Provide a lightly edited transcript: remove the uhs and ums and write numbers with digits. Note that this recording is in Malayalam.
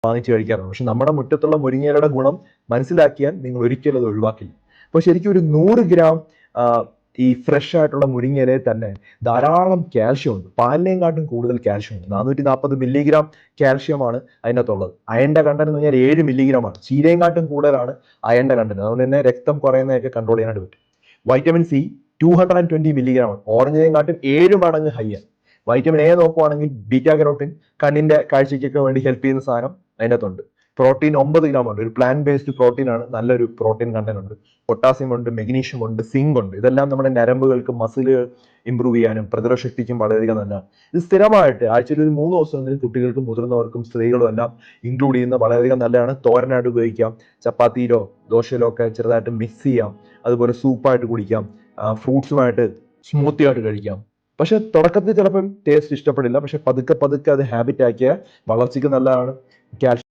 വാങ്ങിച്ച് കഴിക്കാറുണ്ട്. പക്ഷെ നമ്മുടെ മുറ്റത്തുള്ള മുരിങ്ങയിലയുടെ ഗുണം മനസ്സിലാക്കിയാൽ നിങ്ങൾ ഒരിക്കലും അത് ഒഴിവാക്കില്ല. അപ്പോൾ ശരിക്കും ഒരു 100 ഗ്രാം ആ, ഈ ഫ്രഷ് ആയിട്ടുള്ള മുരിങ്ങയിലയിൽ തന്നെ ധാരാളം കാൽഷ്യം ഉണ്ട്. പാലിനെക്കാട്ടും കൂടുതൽ കാൽഷ്യം ഉണ്ട്. 440 മില്ലിഗ്രാം കാൽഷ്യമാണ് അതിനകത്തുള്ളത്. അയണിന്റെ കണ്ടന്റ് എന്ന് പറഞ്ഞാൽ 7 മില്ലിഗ്രാം ആണ്. ചീരയെക്കാട്ടും കൂടുതലാണ് അയണിന്റെ കണ്ടന്റ്. അതുകൊണ്ട് തന്നെ രക്തം കുറയുന്നതൊക്കെ കൺട്രോൾ ചെയ്യാനായിട്ട് പറ്റും. വൈറ്റമിൻ സി 220 മില്ലിഗ്രാം ആണ്. ഓറഞ്ചിനെക്കാട്ടും 7 മടങ്ങ് ഹൈ ആണ്. വൈറ്റമിൻ എ നോക്കുവാണെങ്കിൽ ബീറ്റാ കരോട്ടിൻ കണ്ണിന്റെ കാഴ്ചയ്ക്കൊക്കെ വേണ്ടി ഹെൽപ്പ് ചെയ്യുന്ന സാധനം അതിനകത്തുണ്ട്. പ്രോട്ടീൻ 9 ഗ്രാം ഉണ്ട്. ഒരു പ്ലാന്റ് ബേസ്ഡ് പ്രോട്ടീൻ ആണ്. നല്ലൊരു പ്രോട്ടീൻ കണ്ടന്റ് ഉണ്ട്. പൊട്ടാസ്യം ഉണ്ട്, മെഗ്നീഷ്യം ഉണ്ട്, സിങ്ക് ഉണ്ട്. ഇതെല്ലാം നമ്മുടെ നരമ്പുകൾക്ക് മസിലുകൾ ഇമ്പ്രൂവ് ചെയ്യാനും പ്രതിരോധ ശക്തിക്കും വളരെയധികം നല്ലതാണ്. ഇത് സ്ഥിരമായിട്ട് ആഴ്ചയിൽ ഒരു 3 ദിവസമെങ്കിലും കുട്ടികൾക്കും മുതിർന്നവർക്കും സ്ത്രീകളും എല്ലാം ഇൻക്ലൂഡ് ചെയ്യുന്ന വളരെയധികം നല്ലതാണ്. തോരനായിട്ട് ഉപയോഗിക്കാം, ചപ്പാത്തിയിലോ ദോശയിലോ ഒക്കെ ചെറുതായിട്ട് മിക്സ് ചെയ്യാം. അതുപോലെ സൂപ്പായിട്ട് കുടിക്കാം, ഫ്രൂട്ട്സുമായിട്ട് സ്മൂത്തി ആയിട്ട് കഴിക്കാം. പക്ഷെ തുടക്കത്തിൽ ചിലപ്പം ടേസ്റ്റ് ഇഷ്ടപ്പെടില്ല. പക്ഷെ പതുക്കെ പതുക്കെ അത് ഹാബിറ്റ് ആക്കിയാൽ വളർച്ചയ്ക്ക് നല്ലതാണ്. കാൽഷ്യം